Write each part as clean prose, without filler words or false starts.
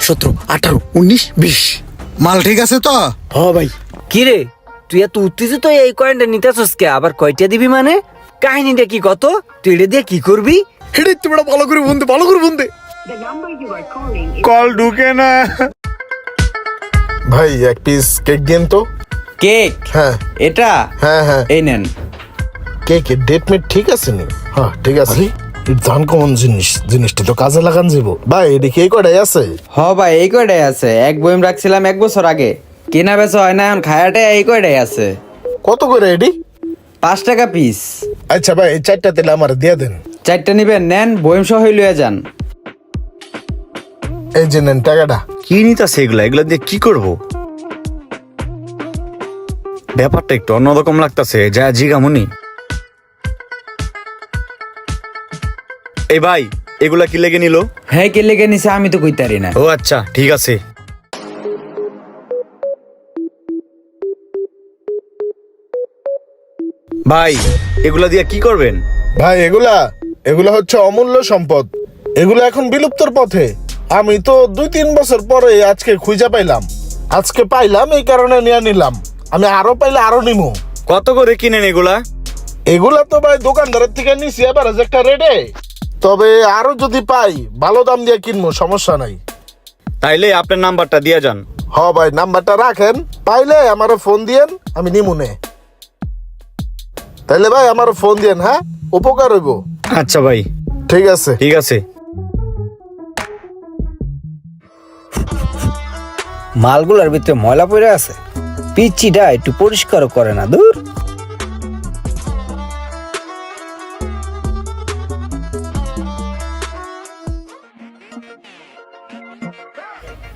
17, 18, 19, 20। মাল ঠিক আছে তো? হ ভাই। কি রে তুই এত উত্তেজিত এই কয়েনটা নিতেছস কে? আবার কয়টা দিবি মানে? কাহিনীটা কি কত? তুই এটা দিয়ে কি করবি? হেডে তোমরা ভালো করে বন্ধে, ভালো করে বন্ধে। কল ঢুকে না। ভাই এক পিস কেক দেন তো। কেক? হ্যাঁ এটা? হ্যাঁ হ্যাঁ। এই নেন। কেকের ডেট মেট ঠিক আছে নি? হ্যাঁ ঠিক আছে। ধান কমন জিনিস, জিনিসটা তো কাজে লাগান যাব। ভাই এটা কি কয়টাই আছে? হ ভাই এই কয়টাই আছে। এক বইম রাখছিলাম 1 বছর আগে, কেনা বেচা হয় না, এখন খায়াটে এই কয়টাই আছে। কত করে এডি? 5 টাকা পিস। আচ্ছা ভাই এই 4টা তেলে আমার দিয়ে দেন। 4টা নিবেন? নেন, বইম সহ লইয়া যান। এই যে নেন টাকাটা। কি নিতাছে এগুলা? এগুলা দিয়ে কি করব? ব্যাপারটা একটু অন্যরকম লাগতাছে। যা জিগামুনি। এই ভাই এগুলা কি লেগে নিল? হ্যাঁ, কে লেগে নিছে আমি তো কইতারি না। ও আচ্ছা ঠিক আছে। ভাই এগুলা দিয়ে কি করবেন? ভাই এগুলা এগুলা হচ্ছে অমূল্য সম্পদ। এগুলা এখন বিলুপ্তর পথে। আমি তো 2-3 বছর পরে আজকে খুঁজে পাইলাম। আজকে পাইলাম এই কারণে নিয়ে নিলাম। আমি আরো পাইলে আরো নিমু। কত করে কিনেন এগুলা? এগুলা তো ভাই দোকানদারের থেকে নিছি এবার একটা রেটে। তবে আরো যদি পাই ভালো দাম দিয়ে কিনবো, সমস্যা নাই। তাইলে আপনার নাম্বারটা দিয়ে যান। হ ভাই নাম্বারটা রাখেন, পাইলে আমারও ফোন দিয়েন, আমি নিমুনে। তাইলে ভাই আমারও ফোন দিয়েন। হ্যাঁ, উপকার হইব। আচ্ছা ভাই ঠিক আছে। ঠিক আছে। মালগুলার ভিতরে ময়লা পড়ে আছে, পিচ্চিটা একটু পরিষ্কার করে না। দূর।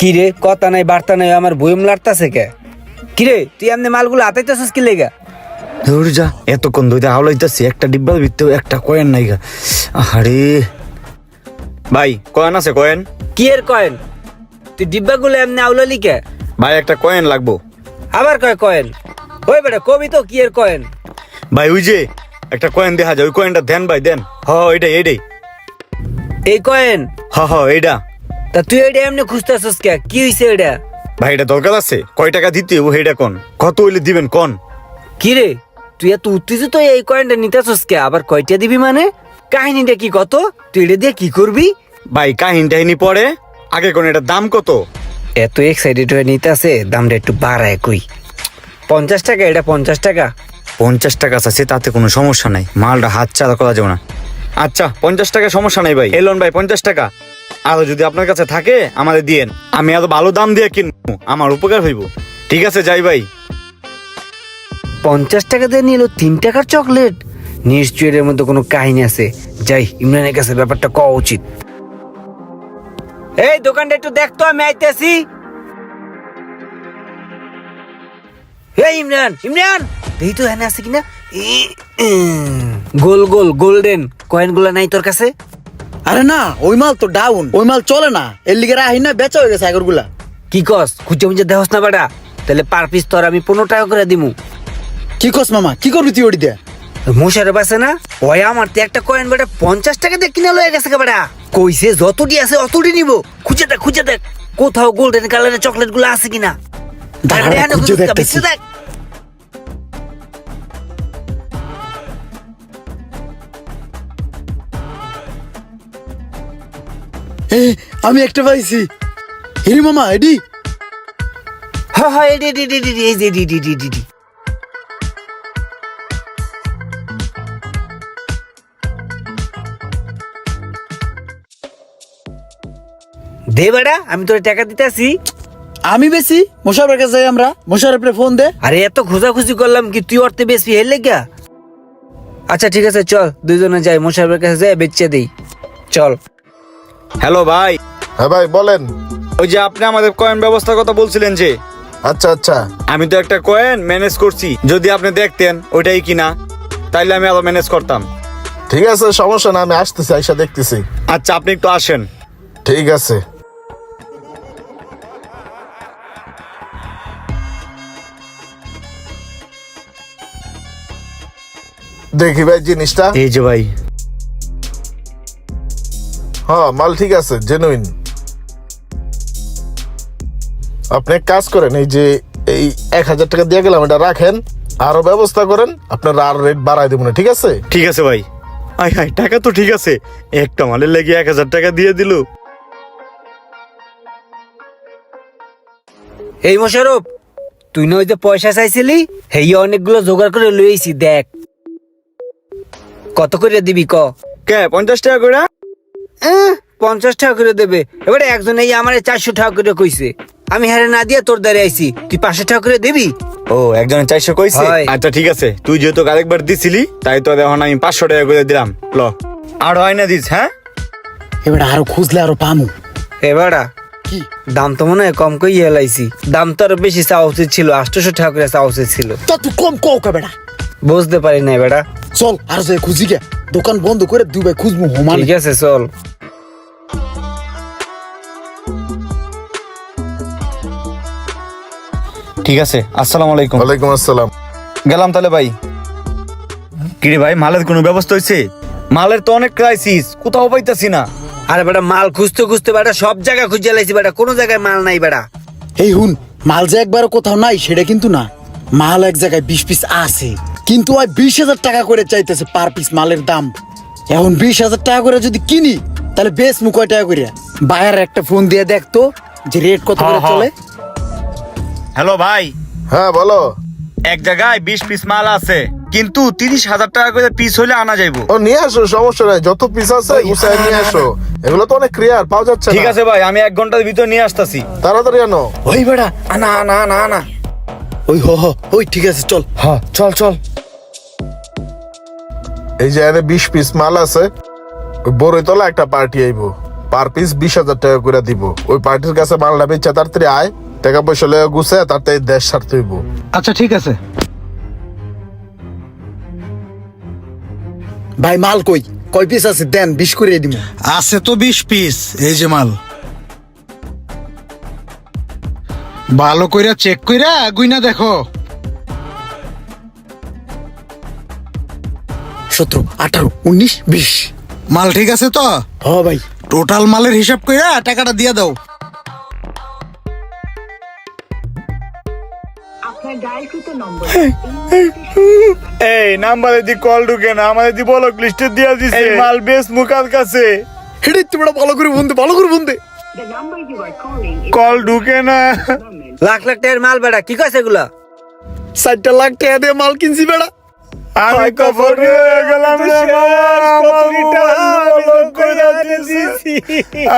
কিরে কথা নাই বার্তা নাই, আমার বইম লাড়তাছে কে? কিরে তুই এমনি মালগুলো হাতাইতেছিস কি লেগা? ধর যা, এতক্ষণ ধরে হাওলাইতেছি, একটা ডিব্বার ভিতরে একটা কয়েন নাই গা। আরে ভাই কয়েন আছে? কয়েন? কি এর কয়েন? তুই ডিব্বাগুলো এমনি আউলালি কে? ভাই একটা কয়েন লাগবো। আবার কয় কয়েন? ওই বেটা কবি তো কি এর কয়েন? ভাই ওই যে একটা কয়েন দেখা যায়, ওই কয়েনটা দেন ভাই দেন। হ এইটাই এইটাই। এই কয়েন? হ এইটা। তা তুই এটা এমনি খুঁজতেছিস কে? কি হইছে এটা? ভাই এটা দরকার আছে। কয় টাকা দিতে ও এইটা কোন? কত হইলে দিবেন কোন? কি রে তুই এত উত্তেজিত এই কয়েনটা নিতেছিস কে? আবার কয়টা দিবি মানে? কাহিনীটা কি কত? তুই এটা দিয়ে কি করবি? ভাই কাহিনী পরে আগে কোন এটার দাম কত? এত এক্সাইটেড হয়ে নিতেছে, দামটা একটু বাড়ায় কই। 50 টাকা এটা, 50 টাকা। 50 টাকা আছে, তাতে কোনো সমস্যা নাই। মালটা হাত চালা করা যাবে না। আচ্ছা 50 টাকা সমস্যা নাই ভাই। এলন ভাই 50 টাকা। আর যদি আপনার কাছে থাকে আমাদের দিয়েন, আমি এত ভালো দাম দিয়ে কিনবো, আমার উপকার হইব। ঠিক আছে যাই ভাই। 50 টাকা দিয়ে নিল 3 টাকার চকলেট। নিশ্চয়ই এর মধ্যে কোনো কাহিনী আছে। যাই ইমরানের কাছে ব্যাপারটা কওয়া উচিত। এই দোকানটা একটু দেখতো, আমি আইতেছি। এই ইমরান, ইমরান দেখি তো এখানে আছে কিনা। গোল গোল গোল্ডেন কয়েনগুলো নাই তোর কাছে? আরে না, ওই মাল তো ডাউন, ওই মাল চলে না। এর লিগে রাহি না, বেচা হয়ে গেছে আগরগুলা। কি কস? খুঁজে মুজে দেহস না বেটা? তাহলে পার পিস তোর আমি 15 টাকা করে দিমু। কি কস মামা, কি করবি তুই ওটি দিয়ে? মুশারে বাসে না ওই আমার তো একটা কয়েন বেটা 50 টাকা দিয়ে কিনে লয়ে গেছে বেটা। কইছে যতটি আছে অতটি নিব। খুঁজে দেখ, খুঁজে দেখ কোথাও গোল্ডেন কালারের চকলেট গুলো আছে কিনা। দাঁড়া, খুঁজে দেখতেছি। দেখ। আমি একটা পাইছি। হিরি মামা এডি। হ্যাঁ হ্যাঁ এডি এডি এডি এডি এই যে এডি এডি এডি এডি। দে বেটা, আমি তোর টাকা দিতেছি। আমি বেশি মোশারফের কাছে যাই, আমরা মোশারফের ফোন দে। আরে এত খোঁজাখুঁজি করলাম কি তুই অর্থে বেশি হেললে গা? আচ্ছা ঠিক আছে চল দুইজনে যাই, মোশারফের কাছে যাই বেচে দেই। চল। হ্যালো ভাই। হ্যাঁ ভাই বলেন। ওই যে আপনি আমাদের কয়েন ব্যবস্থার কথা বলছিলেন যে, আচ্ছা আচ্ছা। আমি তো একটা কয়েন ম্যানেজ করছি। যদি আপনি দেখতেন ওইটাই কিনা, তাইলে আমি আরো ম্যানেজ করতাম। ঠিক আছে সমস্যা না, আমি আসতেছি, আইসা দেখতেছি। আচ্ছা আপনি একটু আসেন। ঠিক আছে। দেখি ভাই জিনিসটা। এই যে ভাই। হ্যাঁ মাল ঠিক আছে, জেনুইন। আপনি এক কাজ করেন, এই যে এই 1,000 টাকা দিয়ে গেলাম, এটা রাখেন, আরো ব্যবস্থা করেন, আপনার আর রেট বাড়াই দেবো না, ঠিক আছে? ঠিক আছে ভাই। আয় হায়, টাকা তো ঠিক আছে, একটা মালের লেগে 1,000 টাকা দিয়ে দিল। এই মোশারফ, তুই না ওই যে পয়সা চাইছিলি, হেই অনেকগুলো জোগাড় করে লইছি, দেখ কত করে দিবি ক? কে 50 টাকা করে? 50 টাকা করে দেবে। এবারে একজন এই আমার 400 টাকা করে কইছে, আমি হারে না দিয়ে তোর দ্বারে আইছি, তুই 500 টাকা করে দিবি? ও, একজনের 400 কইছে? হয়। আচ্ছা ঠিক আছে, তুই যেহেতু আরেকবার দিছিলি তাই তো এখন আমি 500 টাকা করে দিলাম। ল, আর হয় না দিস? হ্যাঁ, এবার আরো খুঁজলে আরো পামু। এবারা কি দাম তো মনে হয় কম কই এলাইছি, দাম তো আরো বেশি চাওয়া উচিত ছিল, 800 টাকা করে চাওয়া উচিত ছিল। তা তুই কম কও কা বেটা। বুঝতে পারি না বেটা। চল আর যাই খুঁজি গে, দোকান বন্ধ করে দুই ভাই খুঁজবো হোমান। ঠিক আছে চল। ঠিক আছে, আসসালামু আলাইকুম। ওয়ালাইকুম আসসালাম। গেলাম তাহলে ভাই। কিরে ভাই, মালের কোনো ব্যবস্থা হয়েছে? মালের তো অনেক ক্রাইসিস, কোথাও পাইতাছি না। আরে বেটা, মাল খুঁজতে খুঁজতে বেটা সব জায়গায় খুঁজে লাইছি বেটা, কোনো জায়গায় মাল নাই বেটা। এই হুন, মাল যে একবারও কোথাও নাই সেটা কিন্তু না, মাল এক জায়গায় 20 পিস আছে, কিন্তু ওই 20,000 টাকা করে চাইতেছে পার পিস মালের দাম। এখন 20,000 টাকা করে যদি কিনি তাহলে বেশ মু কয় টাকা করে? বায়ার একটা ফোন দিয়ে দেখতো যে রেট কত করে চলে। হ্যালো ভাই, হ্যাঁ বলো। এক জায়গায় 20 পিস মাল আছে, কিন্তু 30,000 টাকা করে পিস হলে আনা যাইবো। ও নিয়ে আসো, সমস্যা নাই, যত পিস আছে গুছায় নিয়ে আসো। এগুলো তো অনেক ক্লিয়ার, পাওয়া যাচ্ছে না। ঠিক আছে ভাই, আমি 1 ঘন্টার ভিতরে নিয়ে আসতেছি। তাড়াতাড়ি আনো। ওই বেড়া না না না না, ওই ওই ঠিক আছে চল। হ্যাঁ চল চল। এই যে এনে 20 পিস মাল আছে, ওই বড়ইতলা একটা পার্টি আইবো, পার পিস 20,000 টাকা করে দিব। ওই পার্টির কাছে মালটা বেচা তাড়াতাড়ি আয়, টাকা পয়সা লয়ে গুছায় তাড়াতাড়ি দেশ ছাড়তে হইব। আচ্ছা ঠিক আছে। ভাই মাল কয় পিস আছে দেন, 20 করে দিব। আছে তো 20 পিস, এই যে মাল। ভালো কইরা চেক কইরা গুইনা দেখো। 17, 18, 19, 20। মাল ঠিক আছে তো? হ ভাই। টোটাল মালের হিসাব কইরা টাকাটা দিয়ে দাও। আপনার ডায়ালকৃত নম্বর এই নাম্বারে দি কল ঢুকে না, আমাদের দি ব্লক লিস্টে দিয়া দিছে। এই মাল বেশ মুকার কাছে, হেডে তুমি ভালো করে ফোন দে, ভালো করে ফোন দে। the number you are calling is call ঢুকে না। লাখ লাখ টাকার মাল বেটা, কি কইছে এগুলা? 60 লাখ টাকা দিয়ে মাল কিনছি বেড়া। আমি কফর হয়ে গেলাম রে বাবা, আমার ব্লক করে দিছি।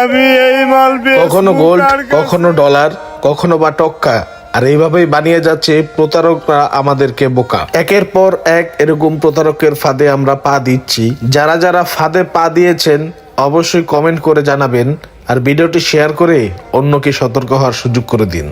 আমি এই মাল বেশ কখনো গোল্ড, মুকার কাছে। কখনো ডলার, কখনো বা টক্কা, আর এইভাবেই বানিয়ে যাচ্ছে প্রতারকরা আমাদেরকে বোকা। একের পর এক এরকম প্রতারকের ফাঁদে আমরা পা দিচ্ছি। যারা যারা ফাঁদে পা দিয়েছেন অবশ্যই কমেন্ট করে জানাবেন, আর ভিডিওটি শেয়ার করে অন্যকে সতর্ক হওয়ার সুযোগ করে দিন।